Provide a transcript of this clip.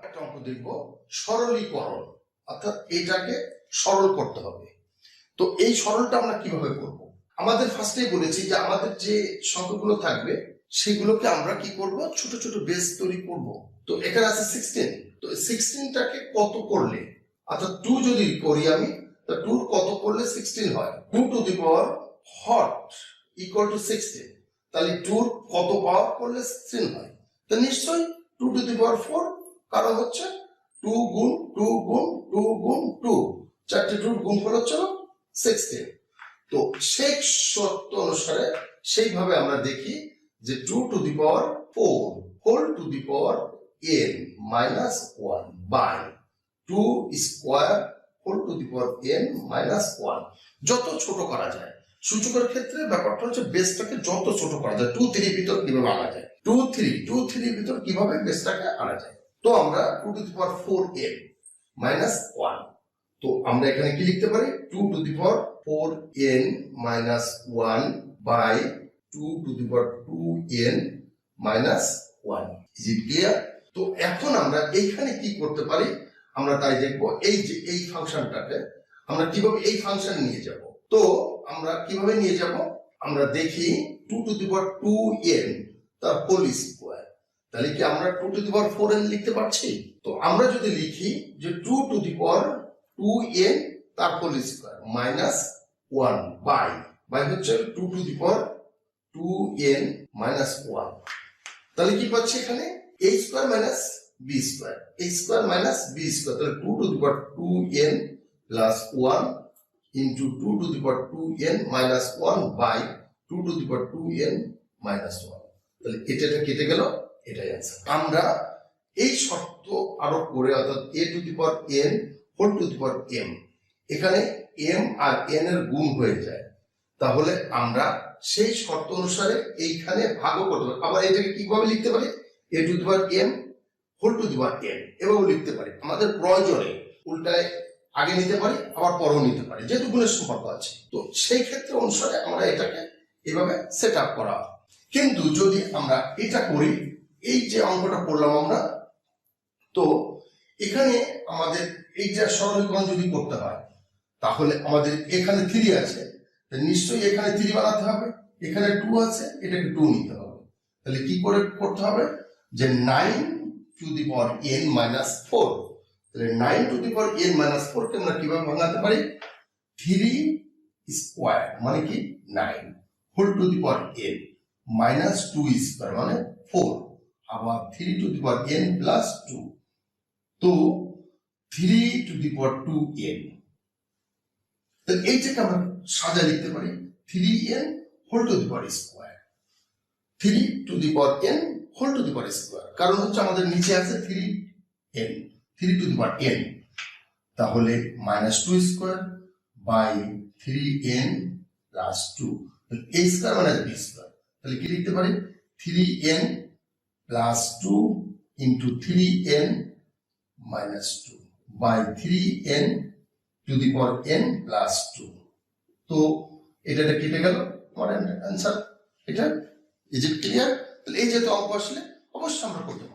একটা অঙ্ক দেখব সরলীকরণ, অর্থাৎ এটাকে সরল করতে হবে। তো এই সরলটা আমরা কিভাবে করব? আমাদের ফার্স্টেই বলেছি যে আমাদের যে সংখ্যাগুলো থাকবে সেগুলোকে আমরা কি করব, ছোট ছোট বেস তৈরি করব। তো এখানে আছে 16, তো 16টাকে কত করলে, অর্থাৎ 2 যদি করি আমি, তো 2 কত করলে 16 হয়? 2 to the power hot equal to 16, তাহলে 2 কত পাওয়ার করলে 16 হয়? তো নিশ্চয়ই 2 টু দি পাওয়ার 4, কারণ হচ্ছে 2 গুণ 2 গুণ 2 গুণ 2, চারটি 2 গুণফল হচ্ছে 16। তো সেই সূত্র অনুসারে সেইভাবে আমরা দেখি যে 2 to the power 4 whole to the power n minus 1 by 2 square whole to the power n minus 1। যত ছোট করা যায়, সূচকের ক্ষেত্রে ব্যাপারটা হচ্ছে বেসটাকে যত ছোট করা যায়, 2 3 ভিতর কিভাবে আনা যায়, 2 3 ভিতর কিভাবে বেসটাকে আনা যায়। তো আমরা 2 to the power 4n minus 1, তো আমরা এখানে কি লিখতে পারি, 2 to the power 4n minus 1 by 2 to the power 2n minus 1। Is it clear? তো এখন আমরা এইখানে কি করতে পারি আমরা তাই দেখবো। এই যে এই ফাংশনটাকে আমরা কিভাবে এই ফাংশন নিয়ে যাব। তো আমরা কিভাবে নিয়ে যাব, আমরা দেখি 2 টু দি পাওয়ার 2n তার হোল স্কোয়ার, তাহলে কি আমরা 2 টু দি পাওয়ার 4n লিখতে পারছি? তো আমরা যদি লিখি যে 2 টু দি পাওয়ার 2n তার হোল স্কোয়ার মাইনাস 1 বাই হচ্ছে 2 to the power 2n minus 1, তাহলে কি পাচ্ছি এখানে a square minus b square, a square minus b square, তাহলে 2 to the power 2n plus 1 into 2 to the power 2n minus 1 by 2 to the power 2n minus 1, তাহলে এটা কেটে গেল, এটাই অ্যান্সার। আমরা এই শর্ত আরোপ করে, অর্থাৎ a to the power n whole to the power m, এখানে m আর n এর গুণ হয়ে যায়, তাহলে আমরা সেই শর্ত অনুসারে এইখানে ভাগ করতে পারি। আবার এটাকে কিভাবে লিখতে পারি, a to the power m whole to the power n এভাবে লিখতে পারি। আমাদের প্রয়োজনে উল্টায় আগে নিতে পারি, আবার পরেও নিতে পারি, যেহেতু গুণের সম্পর্ক আছে। তো সেই ক্ষেত্রে অনুসারে আমরা এটাকে এভাবে সেট আপ করা। কিন্তু যদি আমরা এটা করি, এই যে অঙ্কটা করলাম আমরা, তো এখানে আমাদের এইটা সরলীকরণ যদি করতে হয়, তাহলে আমাদের এখানে 3 আছে, নিশ্চয়ই এখানে 3 বানাতে হবে, এখানে 2 আছে, এটাকে 2 নিতে হবে। তাহলে কি করে করতে হবে, যে 9 to the power n minus 4, তাহলে 9 to the power n minus 4 কে আমরা কিভাবে ভাঙাতে পারি, 3 স্কোয়ার মানে কি 9 whole to the power n minus 2 square মানে 4, আবার 3 to the power n plus 2, তো 3 টু দি পাওয়ার 2n, তাহলে এইটাকে আমরা সাজা লিখতে পারি 3n whole to the power square, 3 to the power n whole to the power square, কারণ হচ্ছে আমাদের নিচে আছে 3n, 3 to the power n, তাহলে minus 2 square by 3n plus 2, a square minus b square, তাহলে কি লিখতে পারি 3n plus 2 into 3n minus 2 by 3n to the power n plus 2। তো এটা কেটে গেল, আমার অ্যান্সার এটা। Is it clear? তাহলে এই যে অঙ্ক আসলে অবশ্যই আমরা করতে পারি।